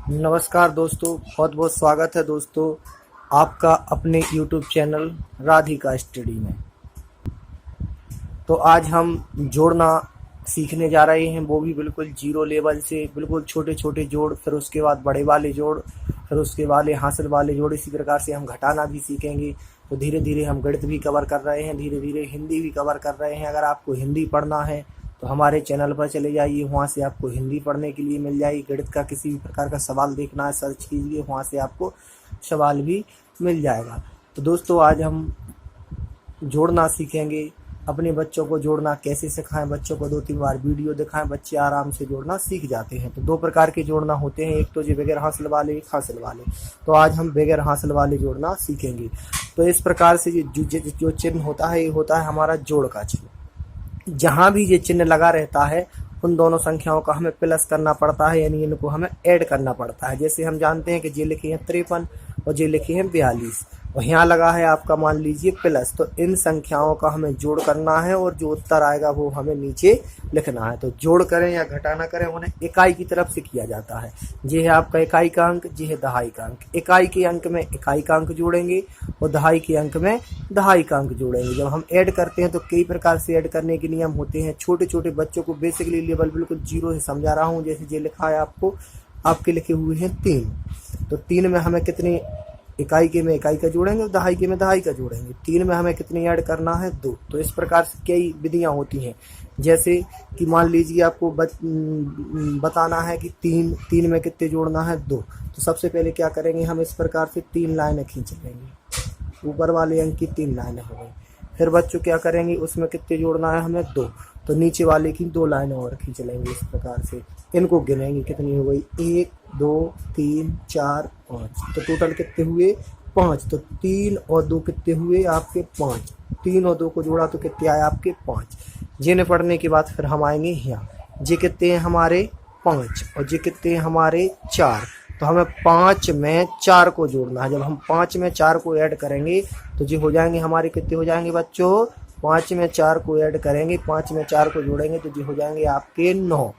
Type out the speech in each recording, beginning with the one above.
नमस्कार दोस्तों, बहुत बहुत स्वागत है दोस्तों आपका अपने YouTube चैनल राधिका स्टडी में। तो आज हम जोड़ना सीखने जा रहे हैं, वो भी बिल्कुल जीरो लेवल से। बिल्कुल छोटे छोटे जोड़, फिर उसके बाद बड़े वाले जोड़, फिर उसके वाले हासिल वाले जोड़। इसी प्रकार से हम घटाना भी सीखेंगे। तो धीरे धीरे हम गणित भी कवर कर रहे हैं, धीरे धीरे हिंदी भी कवर कर रहे हैं। अगर आपको हिंदी पढ़ना है तो हमारे चैनल पर चले जाइए, वहाँ से आपको हिंदी पढ़ने के लिए मिल जाएगी। गणित का किसी भी प्रकार का सवाल देखना है, सर्च कीजिए, वहाँ से आपको सवाल भी मिल जाएगा। तो दोस्तों आज हम जोड़ना सीखेंगे। अपने बच्चों को जोड़ना कैसे सिखाएं, बच्चों को 2-3 बार वीडियो दिखाएं, बच्चे आराम से जोड़ना सीख जाते हैं। तो 2 प्रकार के जोड़ना होते हैं, एक तो जो बगैर हासिल वाले, एक हासिल वाले। तो आज हम बगैर हासिल वाले जोड़ना सीखेंगे। तो इस प्रकार से जो चिन्ह होता है, ये होता है हमारा जोड़ का चिन्ह। जहाँ भी ये चिन्ह लगा रहता है उन दोनों संख्याओं का हमें प्लस करना पड़ता है, यानी इनको हमें ऐड करना पड़ता है। जैसे हम जानते हैं कि ये लिखे हैं 53 और ये लिखे हैं 42 और यहाँ लगा है आपका मान लीजिए प्लस। तो इन संख्याओं का हमें जोड़ करना है और जो उत्तर आएगा वो हमें नीचे लिखना है। तो जोड़ करें या घटाना करें, उन्हें इकाई की तरफ से किया जाता है। ये है आपका इकाई का अंक, ये है दहाई का अंक। इकाई के अंक में इकाई का अंक जोड़ेंगे और दहाई के अंक में दहाई का अंक जोड़ेंगे। जब हम ऐड करते हैं तो कई प्रकार से ऐड करने के नियम होते हैं। छोटे छोटे बच्चों को बेसिकली लेवल बिल्कुल जीरो से समझा रहा हूँ। जैसे ये लिखा है आपको, आपके लिखे हुए हैं 3, तो 3 में हमें कितने, इकाई के में इकाई का जोड़ेंगे और दहाई के में दहाई का जोड़ेंगे। 3 में हमें कितनी ऐड करना है, 2। तो इस प्रकार से कई विधियां होती हैं। जैसे कि मान लीजिए आपको बताना है कि 3 में कितने जोड़ना है, 2। तो सबसे पहले क्या करेंगे, हम इस प्रकार से 3 लाइनें खींच लेंगे। ऊपर वाले अंक की 3 लाइनें हो गई। फिर बच्चों क्या करेंगे, उसमें कितने जोड़ना है हमें, 2। तो नीचे वाले की 2 लाइनें और खींच लेंगे। इस प्रकार से इनको गिनेंगे, कितनी हो गई, 1 2 3 4 5। तो टोटल कितने हुए, 5। तो 3 और 2 कितने हुए आपके, 5। 3 और 2 को जोड़ा तो कितने आए आपके, 5। जिन्हें पढ़ने के बाद फिर हम आएंगे यहाँ। जे कितने हैं हमारे, 5 और जे कितने हैं हमारे, 4। तो हमें 5 में 4 को जोड़ना है। जब हम 5 में 4 को ऐड करेंगे तो जी हो जाएंगे हमारे, कितने हो जाएंगे बच्चों, 5 में 4 को ऐड करेंगे, 5 में 4 को जोड़ेंगे तो जी हो जाएंगे आपके 9।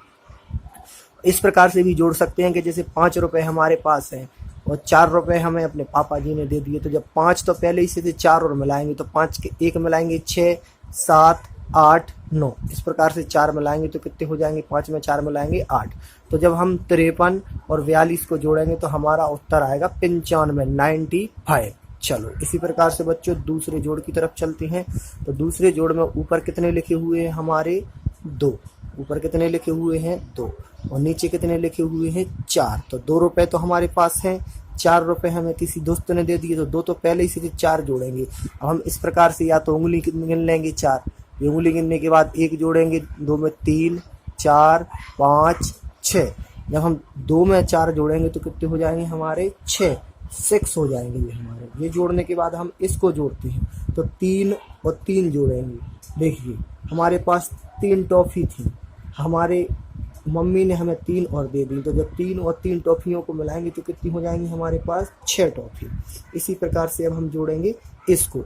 इस प्रकार से भी जोड़ सकते हैं कि जैसे 5 रुपए हमारे पास हैं और 4 रुपए हमें अपने पापा जी ने दे दिए। तो जब 5 तो पहले ही से 4 और मिलाएंगे तो 5 के 1 मिलाएंगे 6 7 8 9। इस प्रकार से 4 मिलाएंगे तो कितने हो जाएंगे, 5 में 4 मिलाएंगे 8। तो जब हम 53 और 42 को जोड़ेंगे तो हमारा उत्तर आएगा 95, 95। चलो इसी प्रकार से बच्चों दूसरे जोड़ की तरफ चलते हैं। तो दूसरे जोड़ में ऊपर कितने लिखे हुए हैं हमारे, 2। ऊपर कितने लिखे हुए हैं, 2। और नीचे कितने लिखे हुए हैं, 4। तो 2 रुपए तो हमारे पास हैं, 4 रुपए हमें किसी दोस्त ने दे दिए, तो 2 तो पहले ही से 4 जोड़ेंगे। अब हम इस प्रकार से या तो उंगली गिन लेंगे 4, ये उंगली गिनने के बाद 1 जोड़ेंगे, 2 में 3 4 5 6। जब हम 2 में 4 जोड़ेंगे तो कितने हो जाएंगे हमारे, 6 हो जाएंगे ये हमारे। ये जोड़ने के बाद हम इसको जोड़ते हैं तो 3 और 3 जोड़ेंगे। देखिए हमारे पास 3 टॉफी थी, हमारे मम्मी ने हमें 3 और दे दी। तो जब 3 और 3 टॉफियों को मिलाएंगे तो कितनी हो जाएंगी हमारे पास, 6 टॉफी। इसी प्रकार से अब हम जोड़ेंगे इसको।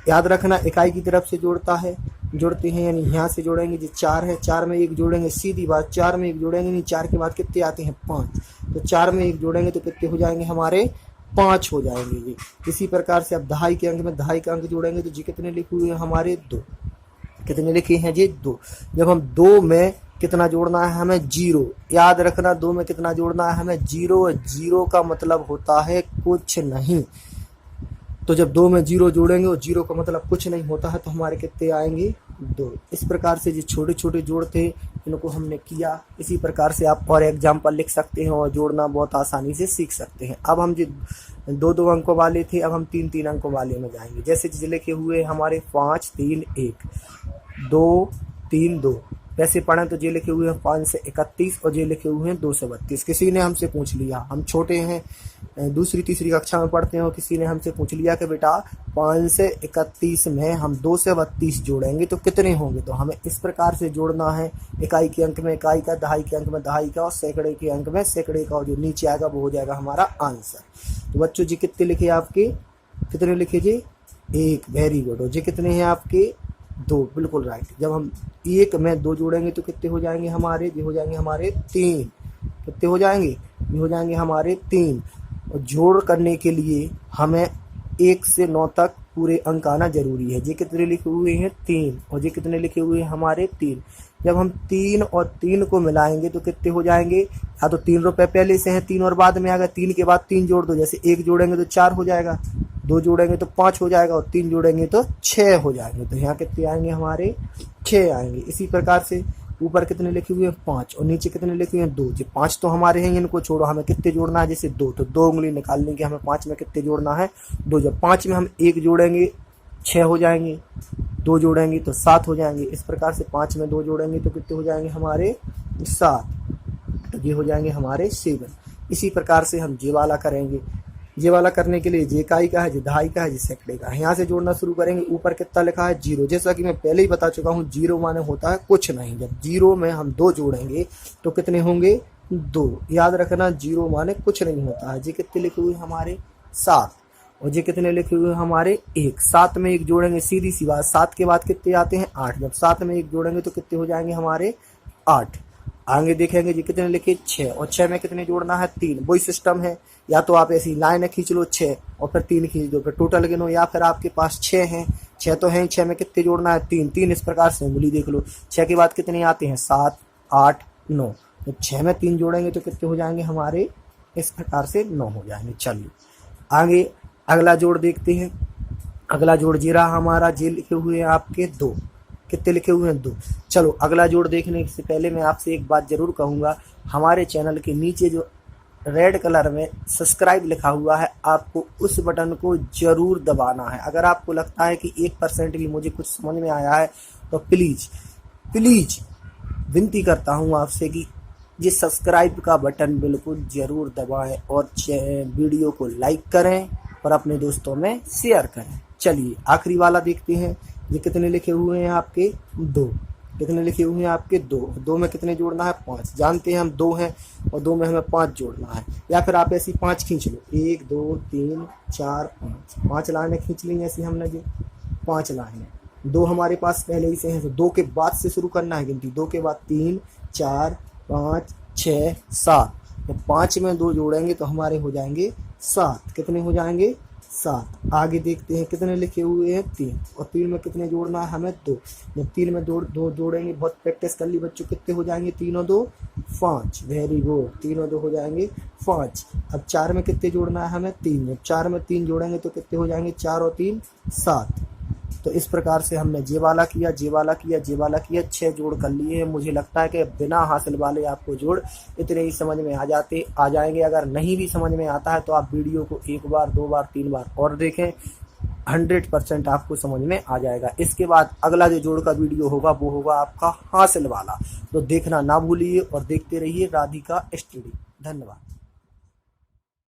याद रखना इकाई की तरफ से जोड़ते हैं, यानी यहाँ से जोड़ेंगे जो 4 है, 4 में 1 जोड़ेंगे, सीधी बात 4 में 1 जोड़ेंगे, नहीं 4 के बाद कितने आते हैं, 5। तो 4 में 1 जोड़ेंगे तो कितने हो जाएंगे हमारे, 5 हो जाएंगे ये। इसी प्रकार से अब दहाई के अंक में दहाई का अंक जोड़ेंगे तो जी कितने लिखे हुए हैं हमारे, 2। कितने लिखे हैं जी, 2। जब हम 2 में कितना जोड़ना है हमें, 0। याद रखना 2 में कितना जोड़ना है हमें, 0। 0 का मतलब होता है कुछ नहीं। तो जब 2 में 0 जोड़ेंगे और 0 का मतलब कुछ नहीं होता है तो हमारे कितने आएंगे, 2। इस प्रकार से जो छोटे छोटे जोड़ थे इनको हमने किया। इसी प्रकार से आप और एग्जाम्पल लिख सकते हैं और जोड़ना बहुत आसानी से सीख सकते हैं। अब हम जो 2-2 अंकों वाले थे, अब हम 3-3 अंकों वाले में जाएंगे। जैसे लिखे हुए हमारे 5 3 1 2 3 2। वैसे पढ़ें तो ये लिखे हुए हैं 5 से 31 और ये लिखे हुए हैं 2 से 32। किसी ने हमसे पूछ लिया, हम छोटे हैं, दूसरी तीसरी कक्षा में पढ़ते हैं, और किसी ने हमसे पूछ लिया कि बेटा 5 से 31 में हम 2 से 32 जोड़ेंगे तो कितने होंगे। तो हमें इस प्रकार से जोड़ना है, इकाई के अंक में इकाई का, दहाई के अंक में दहाई का और सैकड़े के अंक में सैकड़े का, और जो नीचे आएगा वो हो जाएगा हमारा आंसर। तो बच्चों जी कितने लिखे आपके, कितने लिखे जी, 1। Very good. और जी कितने हैं आपके, 2। बिल्कुल राइट। जब हम 1 में 2 जोड़ेंगे तो कितने हो जाएंगे हमारे, ये हो जाएंगे हमारे 3। कितने हो जाएंगे, ये हो जाएंगे हमारे 3। और जोड़ करने के लिए हमें 1 से 9 तक पूरे अंक आना जरूरी है। ये कितने लिखे हुए हैं 3, और ये कितने लिखे हुए हैं हमारे 3। जब हम 3 और 3 को मिलाएंगे तो कितने हो जाएंगे, या तो 3 रुपए पहले से हैं 3 और बाद में आ गया, 3 के बाद 3 जोड़ दो, जैसे 1 जोड़ेंगे तो 4 हो जाएगा, 2 जोड़ेंगे तो 5 हो जाएगा, और 3 जोड़ेंगे तो 6 हो जाएंगे। तो यहाँ कितने आएंगे हमारे 6 आएंगे। इसी प्रकार से ऊपर कितने लिखे हुए हैं 5, और नीचे कितने लिखे हुए हैं 2। जो 5 तो हमारे हैं, इनको छोड़ो, हमें कितने जोड़ना है, जैसे 2, तो 2 उंगली निकाल लेंगे, हमें 5 में कितने जोड़ना है 2। जब 5 में हम 1 जोड़ेंगे 6 हो जाएंगे, 2 जोड़ेंगे तो 7 हो जाएंगे। इस प्रकार से 5 में 2 जोड़ेंगे तो कितने हो जाएंगे हमारे 7, तो ये हो जाएंगे हमारे 7। इसी प्रकार से हम ये वाला करेंगे। ये वाला करने के लिए जे इकाई का है, जे दहाई का है, जे सैकड़े का है। यहाँ से जोड़ना शुरू करेंगे। ऊपर कितना लिखा है 0, जैसा कि मैं पहले ही बता चुका हूँ, 0 माने होता है कुछ नहीं। जब 0 में हम 2 जोड़ेंगे तो कितने होंगे 2। याद रखना 0 माने कुछ नहीं होता है। जे कितने लिखे हुए हमारे 7, और ये कितने लिखे हुए हमारे 1। 7 में 1 जोड़ेंगे, सीधी सी बात, 7 के बाद कितने आते हैं 8। जब 7 में 1 जोड़ेंगे तो कितने हो जाएंगे हमारे 8। आगे देखेंगे जी कितने लिखे 6, और 6 में कितने जोड़ना है 3। वही सिस्टम है, या तो आप ऐसी लाइन खींच लो 6 और फिर 3 खींच दो, फिर टोटल गिनो, या फिर आपके पास 6 हैं, 6 तो हैं, 6 में कितने जोड़ना है 3। इस प्रकार से उंगली देख लो। 6 के बाद कितने आते हैं 7, 8, 9। तो 6 में 3 जोड़ेंगे तो कितने हो जाएंगे हमारे, इस प्रकार से 9 हो जाएंगे। चलिए आगे अगला जोड़ देखते हैं। अगला जोड़ जी रहा हमारा, जे लिखे हुए हैं आपके 2। कितने लिखे हुए हैं 2। चलो अगला जोड़ देखने से पहले मैं आपसे एक बात जरूर कहूँगा, हमारे चैनल के नीचे जो रेड कलर में सब्सक्राइब लिखा हुआ है, आपको उस बटन को जरूर दबाना है। अगर आपको लगता है कि 1% भी मुझे कुछ समझ में आया है तो प्लीज विनती करता हूँ आपसे कि ये सब्सक्राइब का बटन बिल्कुल जरूर दबाएं, और वीडियो को लाइक करें और अपने दोस्तों में शेयर करें। चलिए आखिरी वाला देखते हैं। ये कितने लिखे हुए हैं आपके 2। कितने लिखे हुए हैं आपके 2। 2 में कितने जोड़ना है 5। जानते हैं हम 2 हैं, और 2 में हमें 5 जोड़ना है, या फिर आप ऐसी 5 खींच लो, 1 2 3 4 5। 5 लाइनें खींच ली ऐसी हमने, जी 5 लाइनें। 2 हमारे पास पहले ही से हैं, तो 2 के बाद से शुरू करना है गिनती। 2 के बाद 3 4 5 6 7। जब 5 में 2 जोड़ेंगे तो हमारे हो जाएंगे 7। कितने हो जाएंगे 7। आगे देखते हैं कितने लिखे हुए हैं 3, और 3 में कितने जोड़ना है हमें 2। जब 3 में 2 जोड़ेंगे, बहुत प्रैक्टिस कर ली बच्चों, कितने हो जाएंगे 3 और 2 5। वेरी गुड, 3 और 2 हो जाएंगे 5। अब 4 में कितने जोड़ना है हमें 3। जब 4 में 3 जोड़ेंगे तो कितने हो जाएंगे 4 और 3 7। तो इस प्रकार से हमने जे वाला किया, जे वाला किया, जे वाला किया, 6 जोड़ कर लिए हैं। मुझे लगता है कि बिना हासिल वाले आपको जोड़ इतने ही समझ में आ जाएंगे। अगर नहीं भी समझ में आता है तो आप वीडियो को 1 बार 2 बार 3 बार और देखें, 100% आपको समझ में आ जाएगा। इसके बाद अगला जो जोड़ का वीडियो होगा वो होगा आपका हासिल वाला, तो देखना ना भूलिए और देखते रहिए राधिका स्टडी। धन्यवाद।